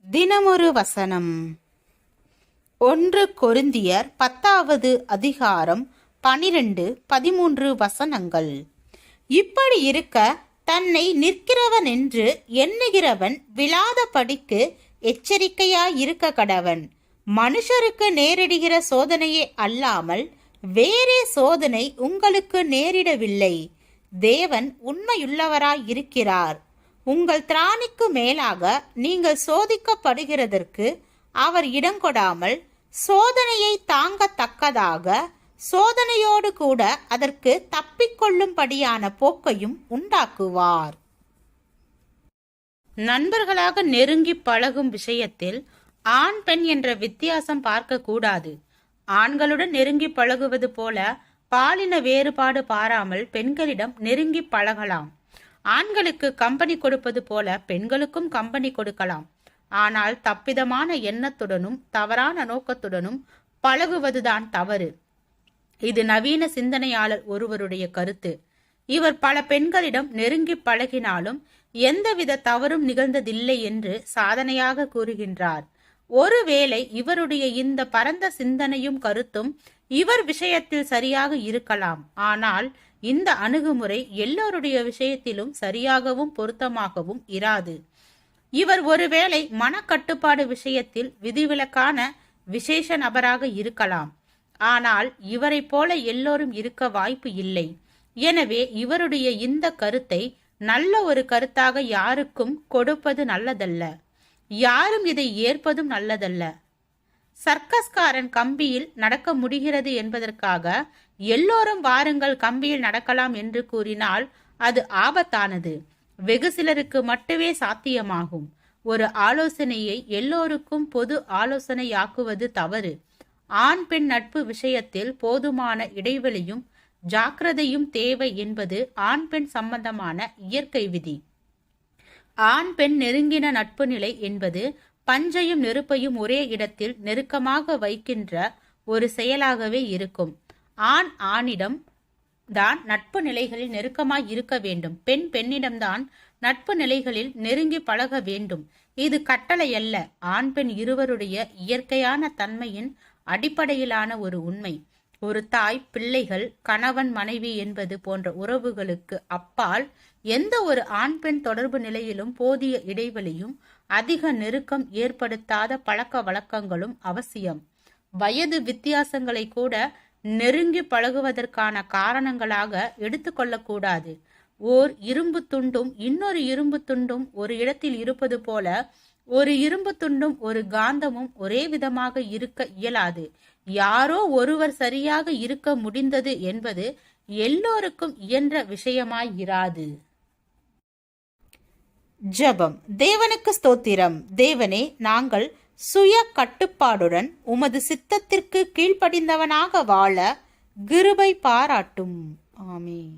தினமொரு வசனம். 1 கொரிந்தியர் 10வது அதிகாரம் 12-13 வசனங்கள். இப்படி இருக்க தன்னை நிற்கிறவன் என்று எண்ணுகிறவன் விழாதபடிக்கு எச்சரிக்கையாயிருக்க கடவன். மனுஷருக்கு நேரிடுகிற சோதனையே அல்லாமல் வேறே சோதனை உங்களுக்கு நேரிடவில்லை. தேவன் உண்மையுள்ளவராயிருக்கிறார். உங்கள் திராணிக்கு மேலாக நீங்கள் சோதிக்கப்படுகிறதற்கு அவர் இடங்கொடாமல் சோதனையை தாங்கத்தக்கதாக சோதனையோடு கூட அதற்கு தப்பிக்கொள்ளும்படியான போக்கையும் உண்டாக்குவார். நண்பர்களாக நெருங்கி பழகும் விஷயத்தில் ஆண் பெண் என்ற வித்தியாசம் பார்க்க கூடாது. ஆண்களுடன் நெருங்கி பழகுவது போல பாலின வேறுபாடு பாராமல் பெண்களிடம் நெருங்கி பழகலாம். ஆண்களுக்கு கம்பெனி கொடுப்பது போல பெண்களுக்கும் கம்பெனி கொடுக்கலாம். ஆனால் தப்பிதமான எண்ணத்துடனும் தவறான நோக்கத்துடனும் பழகுவதுதான் தவறு. இது நவீன சிந்தனையாளர் ஒருவருடைய கருத்து. இவர் பல பெண்களிடம் நெருங்கி பழகினாலும் எந்தவித தவறும் நிகழ்ந்ததில்லை என்று சாதனையாக கூறுகின்றார். ஒருவேளை இவருடைய இந்த பரந்த சிந்தனையும் கருத்தும் இவர் விஷயத்தில் சரியாக இருக்கலாம். ஆனால் இந்த அணுகுமுறை எல்லோருடைய விஷயத்திலும் சரியாகவும் பொருத்தமாகவும் இராது. இவர் ஒருவேளை மனக்கட்டுப்பாடு விஷயத்தில் விதிவிலக்கான விசேஷ நபராக இருக்கலாம். ஆனால் இவரை போல எல்லோரும் இருக்க வாய்ப்பு இல்லை. எனவே இவருடைய இந்த கருத்தை நல்ல ஒரு கருத்தாக யாருக்கும் கொடுப்பது நல்லதல்ல. யாரும் இதை ஏற்பதும் நல்லதல்ல. சர்க்கஸ்காரன் கம்பியில் நடக்க முடிகிறது என்பதற்காக எல்லோரும் வாருங்கள் கம்பியில் நடக்கலாம் என்று கூறினால் அது ஆபத்தானது. வெகு சிலருக்கு மட்டுமே சாத்தியமாகும். ஒரு ஆலோசனையை எல்லோருக்கும் பொது ஆலோசனையாக்குவது தவறு. ஆண் பெண் நட்பு விஷயத்தில் போதுமான இடைவெளியும் ஜாக்கிரதையும் தேவை என்பது ஆண் பெண் சம்பந்தமான இயற்கை விதி. ஆண் பெண் நெருங்கின நட்பு நிலை என்பது பஞ்சையும் நெருப்பையும் ஒரே இடத்தில் நெருக்கமாக வைக்கின்ற ஒரு செயலாகவே இருக்கும். ஆண் ஆணிடம் தான் நட்பு நிலைகளில் நெருக்கமாய் இருக்க வேண்டும். பெண் பெண்ணிடம்தான் நட்பு நிலைகளில் நெருங்கி பழக வேண்டும். இது கட்டளை அல்ல. ஆண் பெண் இருவருடைய இயற்கையான தன்மையின் அடிப்படையிலான ஒரு உண்மை. ஒரு தாய் பிள்ளைகள் கணவன் மனைவி என்பது போன்ற உறவுகளுக்கு அப்பால் எந்த ஒரு ஆண் பெண் தொடர்பு நிலையிலும் போதிய இடைவெளியும் அதிக நெருக்கம் ஏற்படுத்தாத பழக்க வழக்கங்களும் அவசியம். வயது வித்தியாசங்களை கூட நெருங்கி பழகுவதற்கான காரணங்களாக எடுத்துக்கொள்ளக்கூடாது. ஓர் இரும்பு துண்டும் இன்னொரு இரும்பு துண்டும் ஒரு இடத்தில் இருப்பது போல ஒரு இரும்பு துண்டும் ஒரு காந்தமும் ஒரே விதமாக இருக்க இயலாது. யாரோ ஒருவர் சரியாக இருக்க முடிந்தது என்பது எல்லோருக்கும் இயன்ற விஷயமாயிராது. ஜெபம். தேவனுக்கு ஸ்தோத்திரம். தேவனே, நாங்கள் சுய கட்டுப்பாடுடன் உமது சித்தத்திற்கு கீழ்ப்படிந்தவனாக வாழ கிருபை பாராட்டும். ஆமென்.